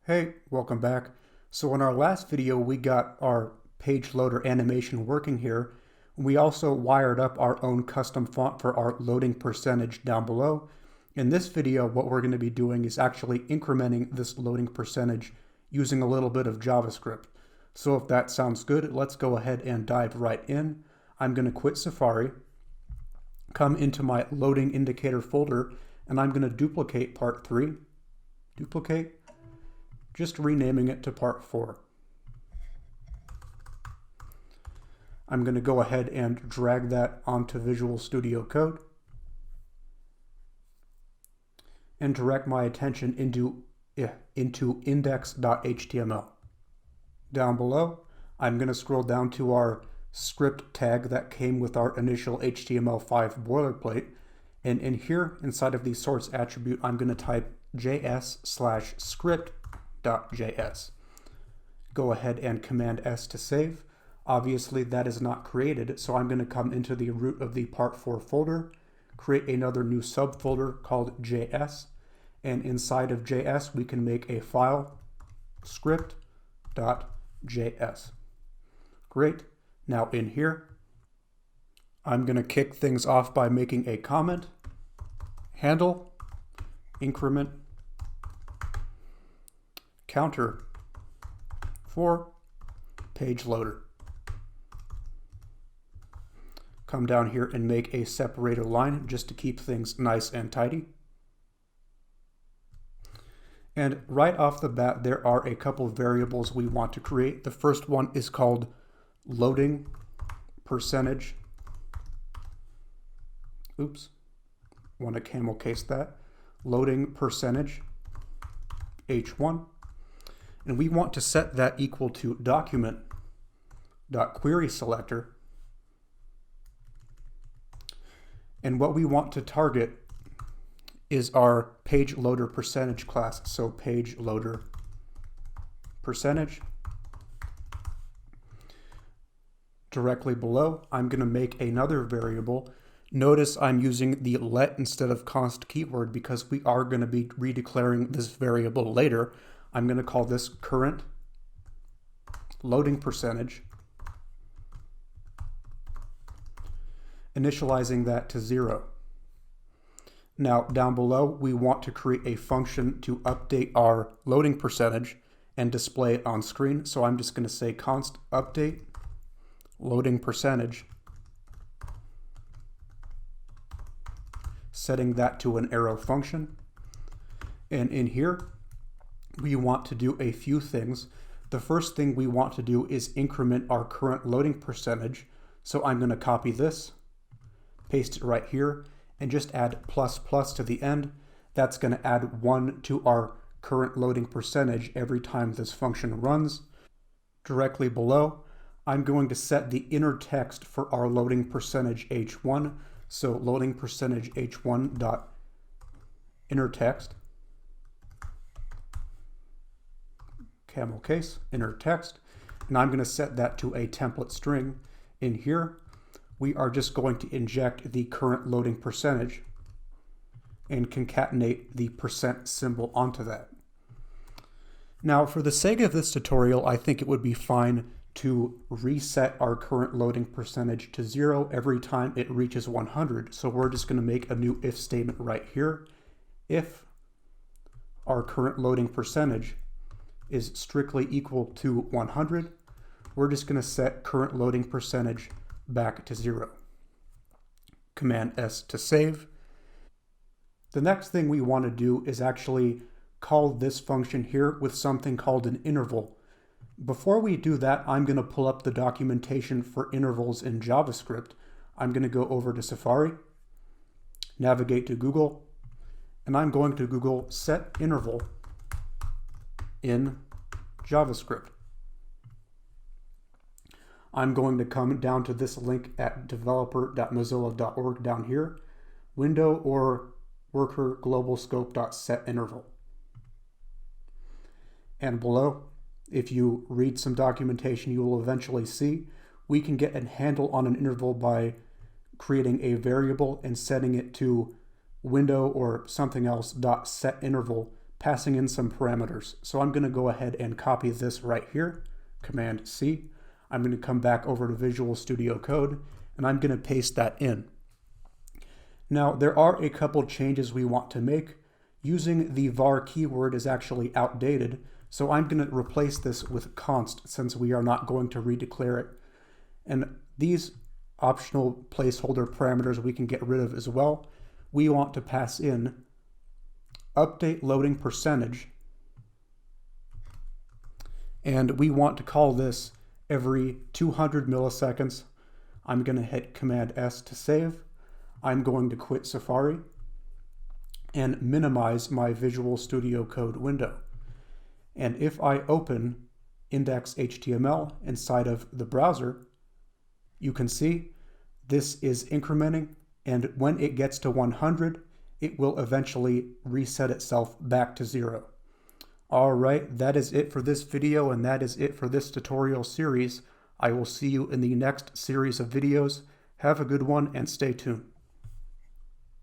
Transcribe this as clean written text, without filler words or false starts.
Hey, welcome back. So in our last video, we got our page loader animation working here. We also wired up our own custom font for our loading percentage down below. In this video, what we're going to be doing is actually incrementing this loading percentage using a little bit of JavaScript. So if that sounds good, let's go ahead and dive right in. I'm going to quit Safari, come into my loading indicator folder, and I'm going to duplicate part 3. Duplicate. Just renaming it to part 4. I'm going to go ahead and drag that onto Visual Studio Code and direct my attention into index.html. Down below, I'm going to scroll down to our script tag that came with our initial HTML5 boilerplate, and in here, inside of the source attribute, I'm going to type js/script.js. Go ahead and Command S to save. Obviously that is not created, so I'm going to come into the root of the part 4 folder, create another new subfolder called JS, and inside of JS we can make a file script.js. Great. Now in here, I'm going to kick things off by making a comment, handle, increment, counter for page loader. Come down here and make a separator line just to keep things nice and tidy. And right off the bat, there are a couple of variables we want to create. The first one is called loading percentage. Oops, want to camel case that. Loading percentage h1. And we want to set that equal to document.querySelector. And what we want to target is our page loader percentage class. So page loader percentage. Directly below, I'm going to make another variable. Notice I'm using the let instead of const keyword because we are going to be redeclaring this variable later. I'm going to call this current loading percentage, initializing that to 0. Now down below, we want to create a function to update our loading percentage and display it on screen. So I'm just going to say const update loading percentage, setting that to an arrow function. And in here, we want to do a few things. The first thing we want to do is increment our current loading percentage. So I'm going to copy this, paste it right here, and just add ++ to the end. That's going to add 1 to our current loading percentage every time this function runs. Directly below, I'm going to set the inner text for our loading percentage h1. So loading percentage h1 dot inner text, camel case, inner text, and I'm going to set that to a template string. In here, we are just going to inject the current loading percentage and concatenate the % symbol onto that. Now, for the sake of this tutorial, I think it would be fine to reset our current loading percentage to 0 every time it reaches 100. So we're just going to make a new if statement right here. If our current loading percentage is strictly equal to 100, we're just going to set current loading percentage back to 0. Command S to save. The next thing we want to do is actually call this function here with something called an interval. Before we do that, I'm going to pull up the documentation for intervals in JavaScript. I'm going to go over to Safari, navigate to Google, and I'm going to Google set interval in JavaScript. I'm going to come down to this link at developer.mozilla.org down here, window or worker global scope.setInterval. And below, if you read some documentation, you will eventually see we can get a handle on an interval by creating a variable and setting it to window or something else .setInterval passing in some parameters. So I'm going to go ahead and copy this right here, Command C. I'm going to come back over to Visual Studio Code, and I'm going to paste that in. Now, there are a couple changes we want to make. Using the var keyword is actually outdated, so I'm going to replace this with const since we are not going to redeclare it. And these optional placeholder parameters we can get rid of as well. We want to pass in update loading percentage, and we want to call this every 200 milliseconds. I'm going to hit Command S to save. I'm going to quit Safari and minimize my Visual Studio Code window. And if I open index.html inside of the browser, you can see this is incrementing, and when it gets to 100, it will eventually reset itself back to 0. All right, that is it for this video, and that is it for this tutorial series. I will see you in the next series of videos. Have a good one and stay tuned.